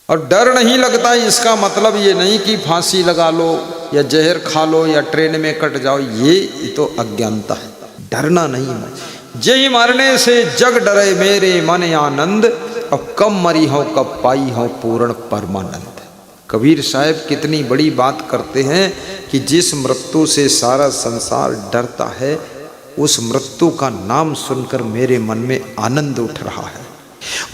और डर नहीं लगता इसका मतलब ये नहीं कि फांसी लगा लो या जहर खा लो या ट्रेन में कट जाओ, ये तो अज्ञानता है। डरना नहीं है। जय मरने से जग डरे मेरे मन आनंद, अब कब मरी हो कब पाई हो पूर्ण परमानंद। कबीर साहब कितनी बड़ी बात करते हैं कि जिस मृत्यु से सारा संसार डरता है, उस मृत्यु का नाम सुनकर मेरे मन में आनंद उठ रहा है।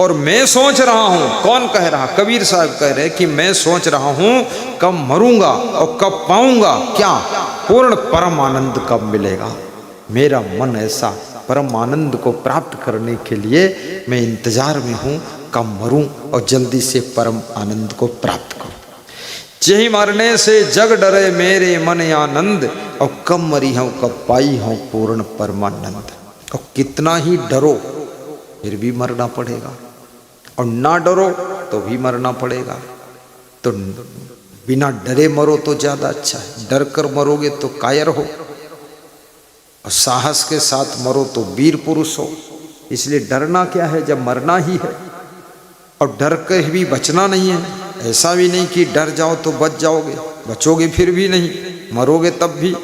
और मैं सोच रहा हूं, कौन कह रहा? कबीर साहब कह रहे कि मैं सोच रहा हूं कब मरूंगा और कब पाऊंगा क्या पूर्ण परम आनंद, कब मिलेगा। मेरा मन ऐसा परम आनंद को प्राप्त करने के लिए मैं इंतजार में हूं, कब मरूं और जल्दी से परम आनंद को प्राप्त करूं। यही मरने से जग डरे मेरे मन आनंद, और कब मरी हूं कब पाई हूं पूर्ण परमानंद। और कितना ही डरो फिर भी मरना पड़ेगा, और ना डरो तो भी मरना पड़ेगा। तो बिना डरे मरो तो ज्यादा अच्छा है। डर कर मरोगे तो कायर हो, और साहस के साथ मरो तो वीर पुरुष हो। इसलिए डरना क्या है जब मरना ही है। और डर कर भी बचना नहीं है। ऐसा भी नहीं कि डर जाओ तो बच जाओगे, बचोगे फिर भी नहीं, मरोगे तब भी।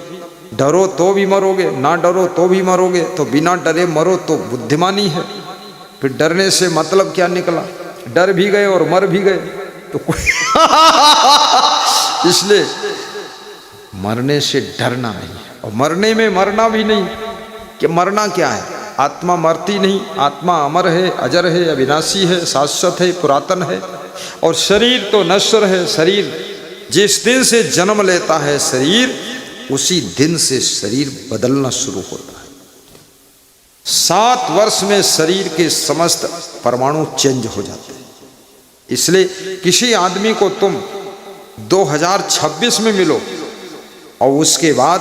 डरो तो भी मरोगे, ना डरो तो भी मरोगे। तो बिना डरे मरो तो बुद्धिमानी है। फिर डरने से मतलब क्या निकला? डर भी गए और मर भी गए तो कोई इसलिए मरने से डरना नहीं है। और मरने में मरना भी नहीं कि मरना क्या है? आत्मा मरती नहीं, आत्मा अमर है, अजर है, अविनाशी है, शाश्वत है, पुरातन है। और शरीर तो नश्वर है। शरीर जिस दिन से जन्म लेता है शरीर, उसी दिन से शरीर बदलना शुरू होता है। 7 वर्ष में शरीर के समस्त परमाणु चेंज हो जाते हैं। इसलिए किसी आदमी को तुम 2026 में मिलो और उसके बाद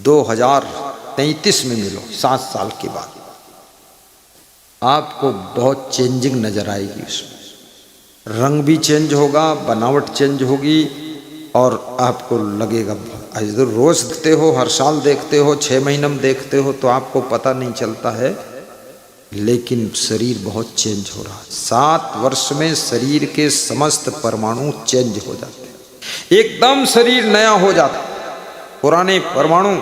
2033 में मिलो, 7 साल के बाद, आपको बहुत चेंजिंग नजर आएगी। उसमें रंग भी चेंज होगा, बनावट चेंज होगी, और आपको लगेगा इधर रोज देखते हो, हर साल देखते हो, 6 महीने में देखते हो तो आपको पता नहीं चलता है, लेकिन शरीर बहुत चेंज हो रहा है। 7 वर्ष में शरीर के समस्त परमाणु चेंज हो जाते हैं। एकदम शरीर नया हो जाता है। पुराने परमाणु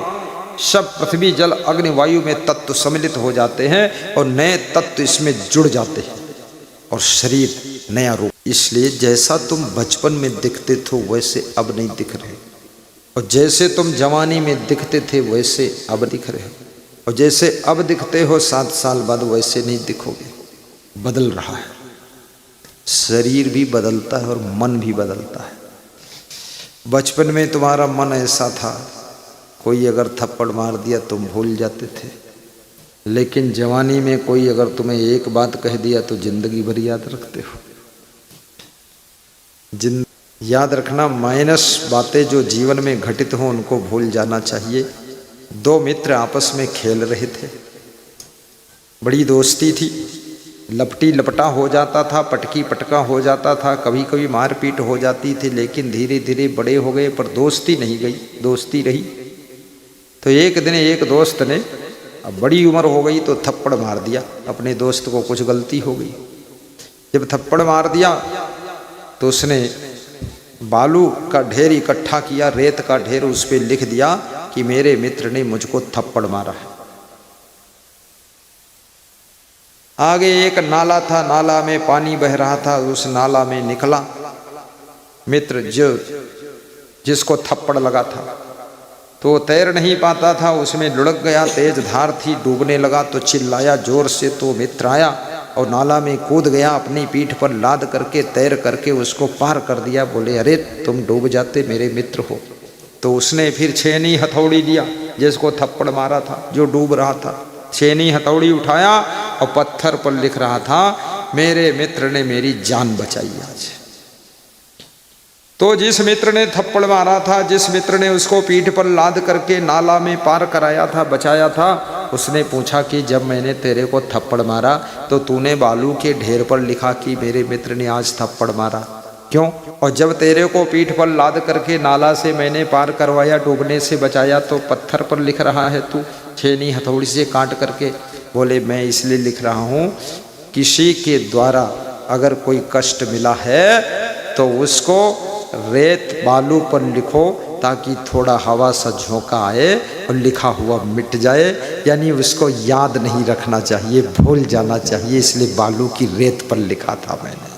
सब पृथ्वी जल अग्नि वायु में तत्व सम्मिलित हो जाते हैं और नए तत्व इसमें जुड़ जाते हैं और शरीर नया रूप। इसलिए जैसा तुम बचपन में दिखते थे वैसे अब नहीं दिख रहे, और जैसे तुम जवानी में दिखते थे वैसे अब दिख रहे, और जैसे अब दिखते हो 7 साल बाद वैसे नहीं दिखोगे। बदल रहा है, शरीर भी बदलता है और मन भी बदलता है। बचपन में तुम्हारा मन ऐसा था, कोई अगर थप्पड़ मार दिया तुम भूल जाते थे, लेकिन जवानी में कोई अगर तुम्हें एक बात कह दिया तो जिंदगी भर याद रखते हो। याद रखना, माइनस बातें जो जीवन में घटित हो उनको भूल जाना चाहिए। 2 मित्र आपस में खेल रहे थे, बड़ी दोस्ती थी, लपटी लपटा हो जाता था, पटकी पटका हो जाता था, कभी कभी मारपीट हो जाती थी, लेकिन धीरे धीरे बड़े हो गए, पर दोस्ती नहीं गई, दोस्ती रही। तो एक दिन एक दोस्त ने, अब बड़ी उम्र हो गई, तो थप्पड़ मार दिया अपने दोस्त को, कुछ गलती हो गई। जब थप्पड़ मार दिया तो उसने बालू का ढेर इकट्ठा किया, रेत का ढेर, उस पर लिख दिया कि मेरे मित्र ने मुझको थप्पड़ मारा है। आगे एक नाला था, नाला में पानी बह रहा था, उस नाला में निकला मित्र जिसको थप्पड़ लगा था, तो तैर नहीं पाता था, उसमें लुढ़क गया, तेज धार थी, डूबने लगा तो चिल्लाया जोर से, तो मित्र आया और नाला में कूद गया, अपनी पीठ पर लाद करके तैर करके उसको पार कर दिया। बोले अरे तुम डूब जाते, मेरे मित्र हो। तो उसने फिर छेनी हथौड़ी लिया, जिसको थप्पड़ मारा था, जो डूब रहा था, छेनी हथौड़ी उठाया और पत्थर पर लिख रहा था मेरे मित्र ने मेरी जान बचाई आज। तो जिस मित्र ने थप्पड़ मारा था, जिस मित्र ने उसको पीठ पर लाद करके नाला में पार कराया था, बचाया था, उसने पूछा कि जब मैंने तेरे को थप्पड़ मारा तो तूने बालू के ढेर पर लिखा कि मेरे मित्र ने आज थप्पड़ मारा, क्यों? और जब तेरे को पीठ पर लाद करके नाला से मैंने पार करवाया, डूबने से बचाया, तो पत्थर पर लिख रहा है तू छेनी हथौड़ी से काट करके। बोले मैं इसलिए लिख रहा हूँ, किसी के द्वारा अगर कोई कष्ट मिला है तो उसको रेत बालू पर लिखो ताकि थोड़ा हवा सा झोंका आए और लिखा हुआ मिट जाए, यानी उसको याद नहीं रखना चाहिए, भूल जाना चाहिए, इसलिए बालू की रेत पर लिखा था मैंने।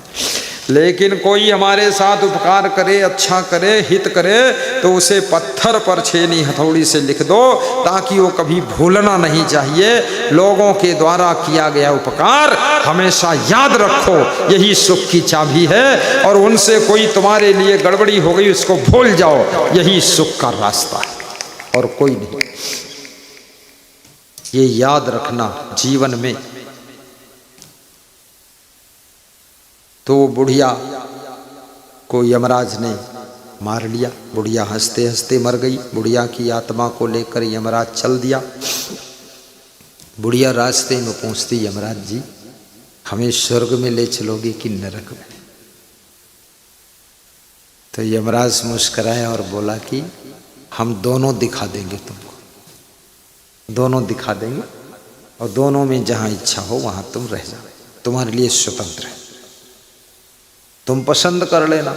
लेकिन कोई हमारे साथ उपकार करे, अच्छा करे, हित करे, तो उसे पत्थर पर छेनी हथौड़ी से लिख दो ताकि वो कभी भूलना नहीं चाहिए। लोगों के द्वारा किया गया उपकार हमेशा याद रखो, यही सुख की चाबी है। और उनसे कोई तुम्हारे लिए गड़बड़ी हो गई उसको भूल जाओ, यही सुख का रास्ता है और कोई नहीं। ये याद रखना जीवन में। तो बुढ़िया को यमराज ने मार लिया, बुढ़िया हंसते हंसते मर गई। बुढ़िया की आत्मा को लेकर यमराज चल दिया। बुढ़िया रास्ते में पहुंचती, यमराज जी हमें स्वर्ग में ले चलोगे कि नरक में? तो यमराज मुस्कुराया और बोला कि हम दोनों दिखा देंगे तुमको, दोनों दिखा देंगे और दोनों में जहां इच्छा हो वहां तुम रह जाओ, तुम्हारे लिए स्वतंत्र है, तुम पसंद कर लेना।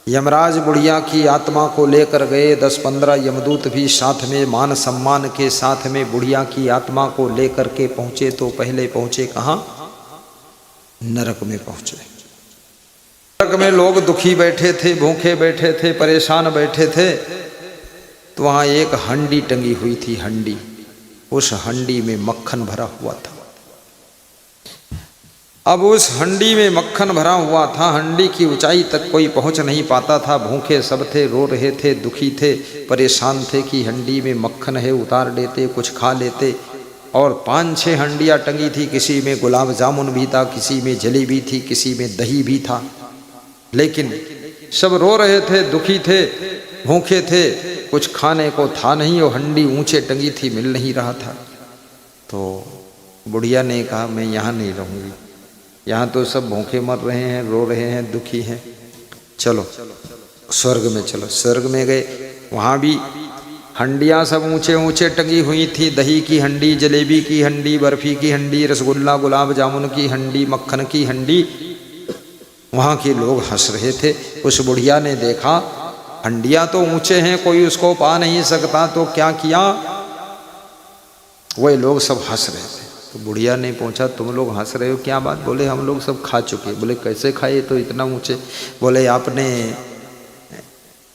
यमराज बुढ़िया की आत्मा को लेकर गए। 10-15 यमदूत भी साथ में मान सम्मान के साथ में बुढ़िया की आत्मा को लेकर के पहुंचे। तो पहले पहुंचे कहाँ? नरक में पहुंचे। नरक में लोग दुखी बैठे थे, भूखे बैठे थे, परेशान बैठे थे। तो वहाँ एक हंडी टंगी हुई थी, हंडी। उस हंडी में मक्खन भरा हुआ था। अब उस हंडी में मक्खन भरा हुआ था, हंडी की ऊंचाई तक कोई पहुंच नहीं पाता था। भूखे सब थे, रो रहे थे, दुखी थे, परेशान थे कि हंडी में मक्खन है, उतार लेते, कुछ खा लेते। और 5-6 हंडियाँ टंगी थी, किसी में गुलाब जामुन भी था, किसी में जलेबी थी, किसी में दही भी था। लेकिन सब रो रहे थे, दुखी थे, भूखे थे, कुछ खाने को था नहीं। वो हंडी ऊंचे टंगी थी, मिल नहीं रहा था। तो बुढ़िया ने कहा मैं यहाँ नहीं रहूँगी, यहाँ तो सब भूखे मर रहे हैं, रो रहे हैं, दुखी हैं, चलो स्वर्ग में चलो। स्वर्ग में गए, वहाँ भी हंडियाँ सब ऊंचे ऊंचे टंगी हुई थी। दही की हंडी, जलेबी की हंडी, बर्फी की हंडी, रसगुल्ला गुलाब जामुन की हंडी, मक्खन की हंडी। वहाँ के लोग हंस रहे थे। उस बुढ़िया ने देखा हंडियाँ तो ऊंचे हैं, कोई उसको पा नहीं सकता, तो क्या किया, वही लोग सब हंस रहे थे। तो बुढ़िया ने पूछा तुम लोग हंस रहे हो, क्या बात? बोले हम लोग सब खा चुके। बोले कैसे खाए तो इतना ऊंचे? बोले आपने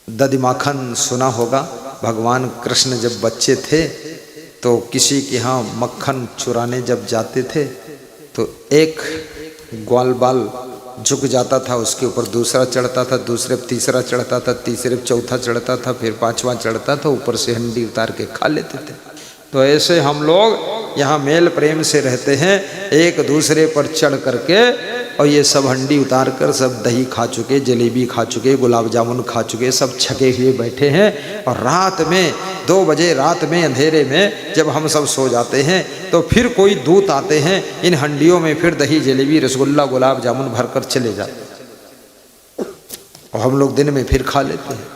दधि माखन सुना होगा, भगवान कृष्ण जब बच्चे थे तो किसी के यहाँ मक्खन चुराने जब जाते थे तो एक ग्वाल बाल झुक जाता था, उसके ऊपर दूसरा चढ़ता था, दूसरे पे तीसरा चढ़ता था, तीसरे पे चौथा चढ़ता था, फिर 5वां चढ़ता था, ऊपर से हंडी उतार के खा लेते थे। तो ऐसे हम लोग यहाँ मेल प्रेम से रहते हैं, एक दूसरे पर चढ़ करके। और ये सब हंडी उतार कर सब दही खा चुके, जलेबी खा चुके, गुलाब जामुन खा चुके, सब छके हुए बैठे हैं। और रात में 2 बजे रात में अंधेरे में जब हम सब सो जाते हैं तो फिर कोई दूत आते हैं, इन हंडियों में फिर दही जलेबी रसगुल्ला गुलाब जामुन भर कर चले जाते और हम लोग दिन में फिर खा लेते हैं।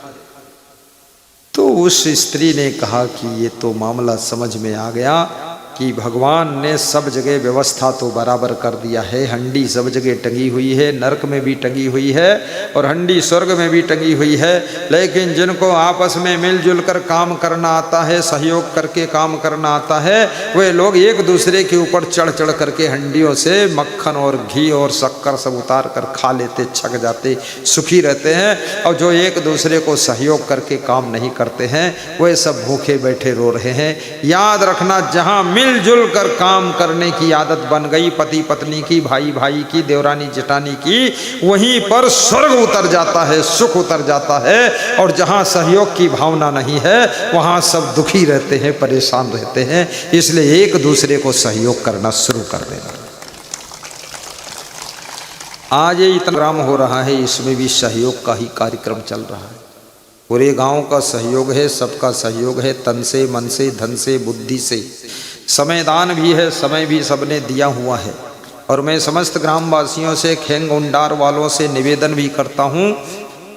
तो उस स्त्री ने कहा कि ये तो मामला समझ में आ गया कि भगवान ने सब जगह व्यवस्था तो बराबर कर दिया है। हंडी सब जगह टंगी हुई है, नरक में भी टंगी हुई है और हंडी स्वर्ग में भी टंगी हुई है। लेकिन जिनको आपस में मिलजुल कर काम करना आता है, सहयोग करके काम करना आता है, वे लोग एक दूसरे के ऊपर चढ़ चढ़ करके हंडियों से मक्खन और घी और शक्कर सब उतार कर खा लेते, छक जाते, सुखी रहते हैं। और जो एक दूसरे को सहयोग करके काम नहीं करते हैं वे सब भूखे बैठे रो रहे हैं। याद रखना, जहाँ मिलजुल कर काम करने की आदत बन गई, पति पत्नी की, भाई भाई की, देवरानी जेठानी की, वहीं पर स्वर्ग उतर जाता है, सुख उतर जाता है। और जहाँ सहयोग की भावना नहीं है वहाँ सब दुखी रहते हैं, परेशान रहते हैं। इसलिए एक दूसरे को सहयोग करना शुरू कर देना। आज ये इतना काम हो रहा है, इसमें भी सहयोग का ही कार्यक्रम चल रहा है। पूरे गांव का सहयोग है, सबका सहयोग है, तन से, मन से, धन से, बुद्धि से। समय दान भी है, समय भी सबने दिया हुआ है। और मैं समस्त ग्रामवासियों से, खेंग उंडार वालों से निवेदन भी करता हूँ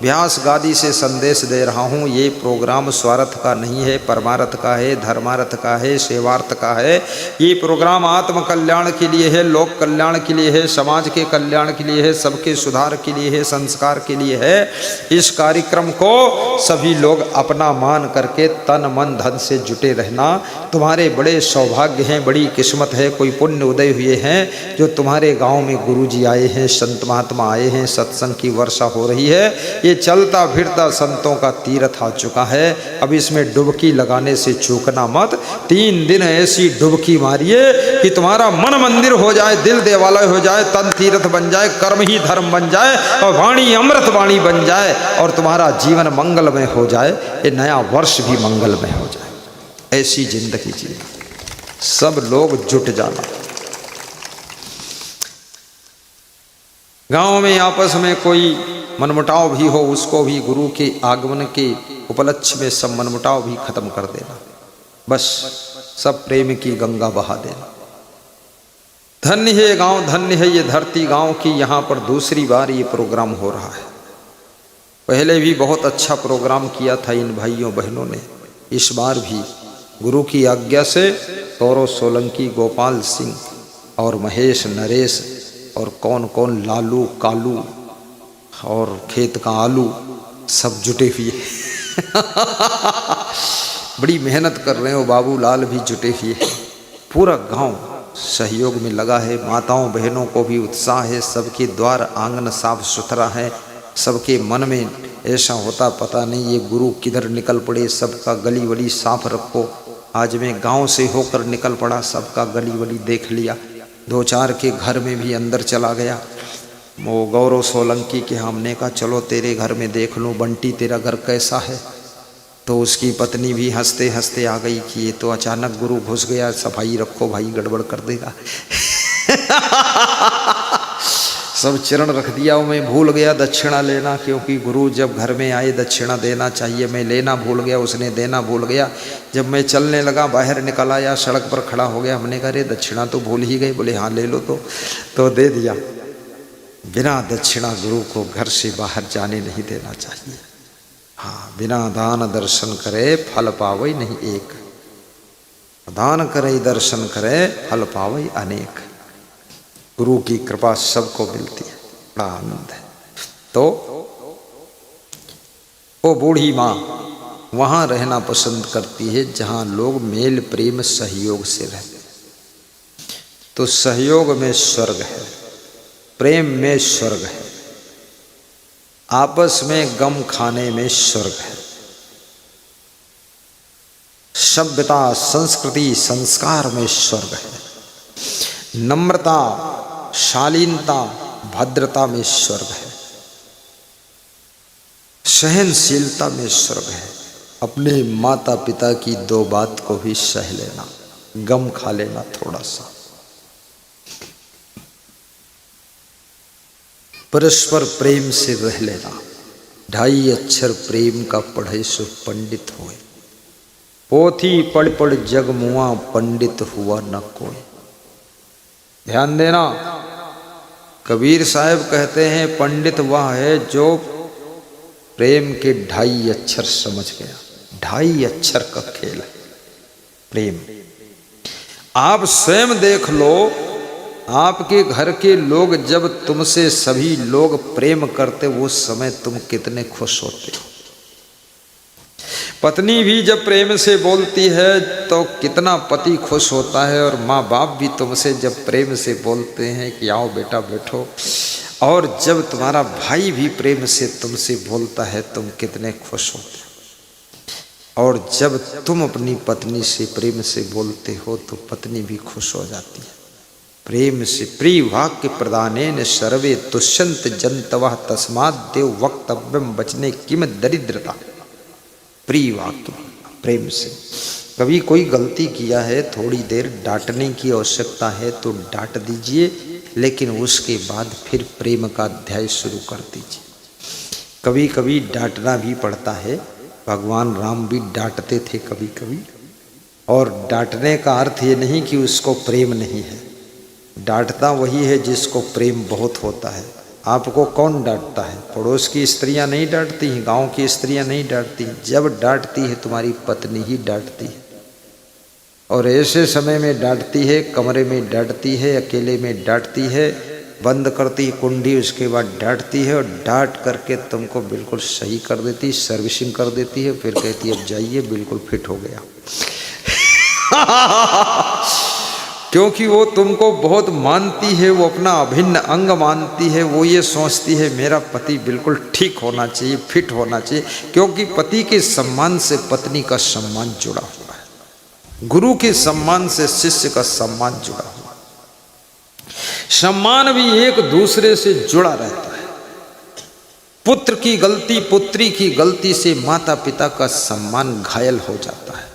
व्यास गादी से संदेश दे रहा हूँ, ये प्रोग्राम स्वार्थ का नहीं है, परमार्थ का है, धर्मार्थ का है, सेवार्थ का है। ये प्रोग्राम आत्म कल्याण के लिए है, लोक कल्याण के लिए है, समाज के कल्याण के लिए है, सबके सुधार के लिए है, संस्कार के लिए है। इस कार्यक्रम को सभी लोग अपना मान करके तन मन धन से जुटे रहना। तुम्हारे बड़े सौभाग्य हैं, बड़ी किस्मत है, कोई पुण्य उदय हुए हैं जो तुम्हारे गाँव में गुरुजी आए हैं, संत महात्मा आए हैं, सत्संग की वर्षा हो रही है। ये चलता फिरता संतों का तीर्थ आ चुका है। अब इसमें डुबकी लगाने से चूकना मत। 3 दिन ऐसी डुबकी मारिए कि तुम्हारा मन मंदिर हो जाए, दिल देवालय हो जाए, तन तीर्थ बन जाए, कर्म ही धर्म बन जाए और वाणी अमृत वाणी बन जाए और तुम्हारा जीवन मंगलमय हो जाए। ये नया वर्ष भी मंगलमय हो जाए। ऐसी जिंदगी जीना, सब लोग जुट जाना। गांव में आपस में कोई मनमुटाव भी हो, उसको भी गुरु के आगमन के उपलक्ष्य में सब मनमुटाव भी खत्म कर देना। बस सब प्रेम की गंगा बहा देना। धन्य है गांव, धन्य है ये धरती गांव की। यहाँ पर दूसरी बार ये प्रोग्राम हो रहा है। पहले भी बहुत अच्छा प्रोग्राम किया था इन भाइयों बहनों ने। इस बार भी गुरु की आज्ञा से गौरव सोलंकी, गोपाल सिंह और महेश नरेश और कौन कौन लालू कालू और खेत का आलू सब जुटे हुए बड़ी मेहनत कर रहे हो। बाबू लाल भी जुटे हुए हैं। पूरा गांव सहयोग में लगा है। माताओं बहनों को भी उत्साह है। सबके द्वार आंगन साफ सुथरा है। सबके मन में ऐसा होता पता नहीं ये गुरु किधर निकल पड़े, सबका गली वली साफ रखो। आज मैं गांव से होकर निकल पड़ा, सबका गली वली देख लिया। 2-4 के घर में भी अंदर चला गया। वो गौरव सोलंकी के हमने कहा चलो तेरे घर में देख लूँ, बंटी तेरा घर कैसा है। तो उसकी पत्नी भी हंसते हंसते आ गई कि ये तो अचानक गुरु घुस गया, सफाई रखो भाई गड़बड़ कर देगा सब चरण रख दिया। मैं भूल गया दक्षिणा लेना, क्योंकि गुरु जब घर में आए दक्षिणा देना चाहिए। मैं लेना भूल गया, उसने देना भूल गया। जब मैं चलने लगा, बाहर निकल आया, सड़क पर खड़ा हो गया। हमने कहा अरे दक्षिणा तो भूल ही गए। बोले हाँ ले लो। तो दे दिया। बिना दक्षिणा गुरु को घर से बाहर जाने नहीं देना चाहिए। हाँ, बिना दान दर्शन करे फल पावई नहीं एक, दान करे दर्शन करे फल पावई अनेक। गुरु की कृपा सबको मिलती है, बड़ा आनंद है। तो वो बूढ़ी माँ वहाँ रहना पसंद करती है जहाँ लोग मेल प्रेम सहयोग से रहते। तो सहयोग में स्वर्ग है, प्रेम में स्वर्ग है, आपस में गम खाने में स्वर्ग है। सभ्यता संस्कृति संस्कार में स्वर्ग है। नम्रता शालीनता भद्रता में स्वर्ग है। सहनशीलता में स्वर्ग है। अपने माता पिता की 2 बात को भी सह लेना, गम खा लेना थोड़ा सा। परस्पर प्रेम से रह लेना। 2.5 अक्षर प्रेम का पढ़े सो पंडित होए, पोथी पढ़ पढ़ जग मुआ पंडित हुआ न कोई। ध्यान देना, कबीर साहब कहते हैं पंडित वह है जो प्रेम के 2.5 अक्षर समझ गया। 2.5 अक्षर का खेल है प्रेम। आप स्वयं देख लो, आपके घर के लोग जब तुमसे सभी लोग प्रेम करते, वो समय तुम कितने खुश होते हो। पत्नी भी जब प्रेम से बोलती है तो कितना पति खुश होता है, और माँ बाप भी तुमसे जब प्रेम से बोलते हैं कि आओ बेटा बैठो, और जब तुम्हारा भाई भी प्रेम से तुमसे बोलता है तुम कितने खुश होते हो। और जब तुम अपनी पत्नी से प्रेम से बोलते हो तो पत्नी भी खुश हो जाती है। प्रेम से प्रिय वाक्य प्रदानेन सर्वे तुष्यंत जंतवः तस्मात् देव वक्तव्यम बचने किम दरिद्रता। प्रिय वाक्य प्रेम से। कभी कोई गलती किया है, थोड़ी देर डांटने की आवश्यकता है तो डांट दीजिए, लेकिन उसके बाद फिर प्रेम का अध्याय शुरू कर दीजिए। कभी कभी डांटना भी पड़ता है। भगवान राम भी डांटते थे कभी कभी, और डांटने का अर्थ ये नहीं कि उसको प्रेम नहीं है। डांटता वही है जिसको प्रेम बहुत होता है। आपको कौन डांटता है? पड़ोस की स्त्रियां नहीं डांटती हैं, गांव की स्त्रियां नहीं डांटती, जब डांटती है तुम्हारी पत्नी ही डांटती है। और ऐसे समय में डांटती है, कमरे में डांटती है, अकेले में डांटती है, बंद करती है कुंडी, उसके बाद डांटती है और डांट करके तुमको बिल्कुल सही कर देती, सर्विसिंग कर देती है, फिर कहती है अब जाइए बिल्कुल फिट हो गया। क्योंकि वो तुमको बहुत मानती है, वो अपना अभिन्न अंग मानती है, वो ये सोचती है मेरा पति बिल्कुल ठीक होना चाहिए, फिट होना चाहिए, क्योंकि पति के सम्मान से पत्नी का सम्मान जुड़ा हुआ है, गुरु के सम्मान से शिष्य का सम्मान जुड़ा हुआ है। सम्मान भी एक दूसरे से जुड़ा रहता है। पुत्र की गलती, पुत्री की गलती से माता पिता का सम्मान घायल हो जाता है,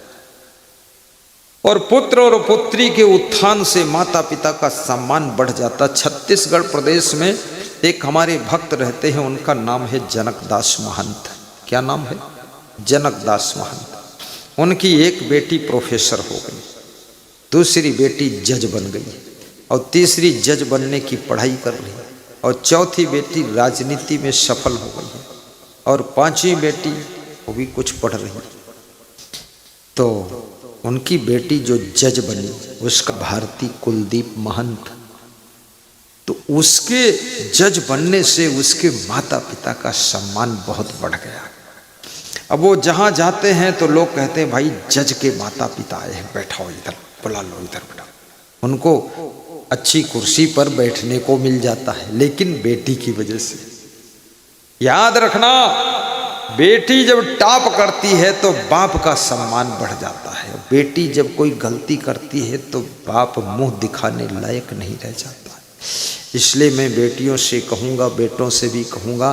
और पुत्र और पुत्री के उत्थान से माता पिता का सम्मान बढ़ जाता। छत्तीसगढ़ प्रदेश में एक हमारे भक्त रहते हैं, उनका नाम है जनकदास महंत। क्या नाम है? जनकदास महंत। उनकी एक बेटी प्रोफेसर हो गई, दूसरी बेटी जज बन गई, और तीसरी जज बनने की पढ़ाई कर रही है, और चौथी बेटी राजनीति में सफल हो गई है, और पांचवी बेटी वो भी कुछ पढ़ रही है। तो उनकी बेटी जो जज बनी उसका भारती कुलदीप महंत, तो उसके जज बनने से उसके माता पिता का सम्मान बहुत बढ़ गया। अब वो जहाँ जाते हैं तो लोग कहते हैं भाई जज के माता पिता आए हैं, बैठाओ इधर, बुला लो इधर बैठाओ। उनको अच्छी कुर्सी पर बैठने को मिल जाता है, लेकिन बेटी की वजह से। याद रखना, बेटी जब टॉप करती है तो बाप का सम्मान बढ़ जाता है, बेटी जब कोई गलती करती है तो बाप मुंह दिखाने लायक नहीं रह जाता है। इसलिए मैं बेटियों से कहूँगा, बेटों से भी कहूँगा,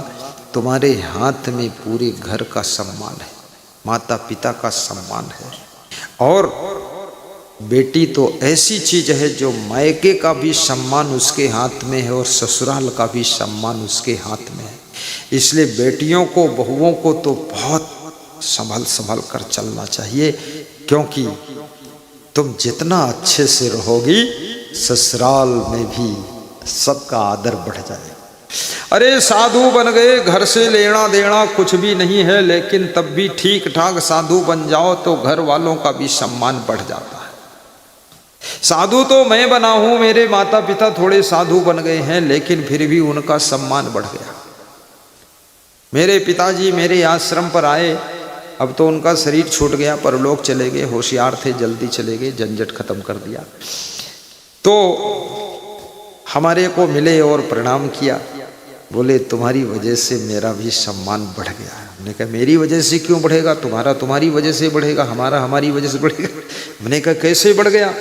तुम्हारे हाथ में पूरे घर का सम्मान है, माता पिता का सम्मान है। और बेटी तो ऐसी चीज़ है जो मायके का भी सम्मान उसके हाथ में है और ससुराल का भी सम्मान उसके हाथ में है। इसलिए बेटियों को, बहुओं को तो बहुत संभल कर चलना चाहिए, क्योंकि तुम जितना अच्छे से रहोगी ससुराल में भी सबका आदर बढ़ जाएगा। अरे साधु बन गए, घर से लेना देना कुछ भी नहीं है, लेकिन तब भी ठीक ठाक साधु बन जाओ तो घर वालों का भी सम्मान बढ़ जाता है। साधु तो मैं बना हूं, मेरे माता पिता थोड़े साधु बन गए हैं, लेकिन फिर भी उनका सम्मान बढ़ गया। मेरे पिताजी मेरे आश्रम पर आए, अब तो उनका शरीर छूट गया, पर लोग चले गए, होशियार थे, जल्दी चले गए, झंझट खत्म कर दिया। तो हमारे को मिले और प्रणाम किया, बोले तुम्हारी वजह से मेरा भी सम्मान बढ़ गया। हमने कहा मेरी वजह से क्यों बढ़ेगा? तुम्हारा तुम्हारी वजह से बढ़ेगा, हमारा हमारी वजह से बढ़ेगा। मैंने कहा कैसे बढ़ गया?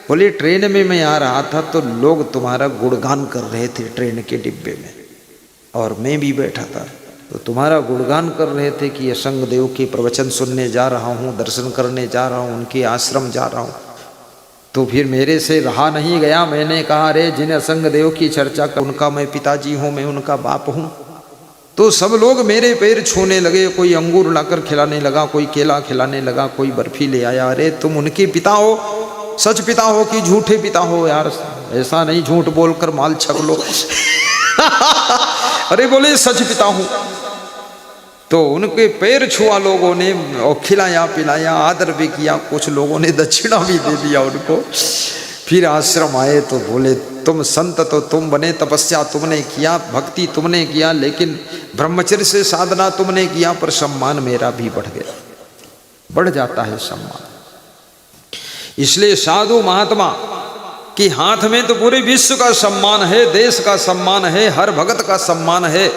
बोले ट्रेन में मैं आ रहा था तो लोग तुम्हारा गुणगान कर रहे थे ट्रेन के डिब्बे में, और मैं भी बैठा था तो तुम्हारा गुणगान कर रहे थे कि असंग देव के प्रवचन सुनने जा रहा हूँ, दर्शन करने जा रहा हूँ, उनके आश्रम जा रहा हूँ। तो फिर मेरे से रहा नहीं गया, मैंने कहा अरे जिन असंग देव की चर्चा कर, उनका मैं पिताजी हूँ, मैं उनका बाप हूँ। तो सब लोग मेरे पैर छूने लगे, कोई अंगूर लाकर खिलाने लगा, कोई केला खिलाने लगा, कोई बर्फी ले आया। अरे तुम उनके पिता हो, सच पिता हो कि झूठे पिता हो? यार ऐसा नहीं झूठ बोलकर माल छक लो। अरे बोले सच पिता हूँ। तो उनके पैर छुआ लोगों ने, और खिलाया पिलाया, आदर भी किया, कुछ लोगों ने दक्षिणा भी दे दिया उनको। फिर आश्रम आए तो बोले तुम संत तो तुम बने, तपस्या तुमने किया, भक्ति तुमने किया, लेकिन ब्रह्मचर्य से साधना तुमने किया, पर सम्मान मेरा भी बढ़ गया। बढ़ जाता है सम्मान। इसलिए साधु महात्मा कि हाथ में तो पूरे विश्व का सम्मान है, देश का सम्मान है, हर भगत का सम्मान है।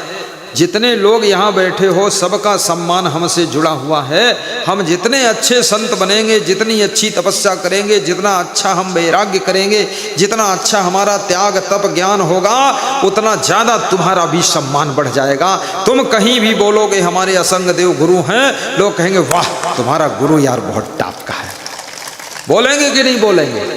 जितने लोग यहाँ बैठे हो सबका सम्मान हमसे जुड़ा हुआ है। हम जितने अच्छे संत बनेंगे, जितनी अच्छी तपस्या करेंगे, जितना अच्छा हम वैराग्य करेंगे, जितना अच्छा हमारा त्याग तप ज्ञान होगा, उतना ज़्यादा तुम्हारा भी सम्मान बढ़ जाएगा। तुम कहीं भी बोलोगे हमारे असंग देव गुरु हैं, लोग कहेंगे वाह तुम्हारा गुरु यार बहुत टॉप का है। बोलेंगे कि नहीं बोलेंगे?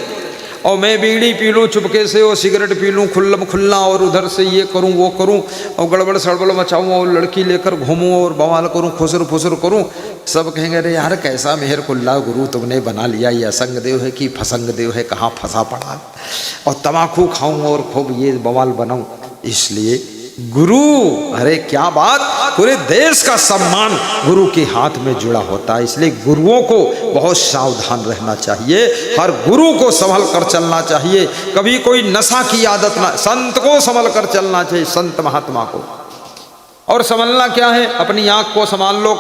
और मैं बीड़ी पी लूँ चुपके से, और सिगरेट पी लूँ खुल्लम खुल्ला, और उधर से ये करूँ वो करूँ, और गड़बड़ सड़बड़ मचाऊँ, और लड़की लेकर घूमूँ, और बवाल करूँ, खुसर फुसर करूँ। सब कहेंगे अरे यार कैसा मेहर कुल्ला गुरु तुमने बना लिया, ये असंग देव है कि फसंग देव है, कहाँ फंसा पड़ा। और तम्बाकू खाऊँ और खूब ये बवाल बनाऊँ। इसलिए गुरु, अरे क्या बात, पूरे देश का सम्मान गुरु के हाथ में जुड़ा होता है। इसलिए गुरुओं को बहुत सावधान रहना चाहिए, हर गुरु को संभल कर चलना चाहिए। कभी कोई नशा की आदत ना, संत को संभल कर चलना चाहिए, संत महात्मा को। और संभलना क्या है, अपनी आंख को संभाल लो।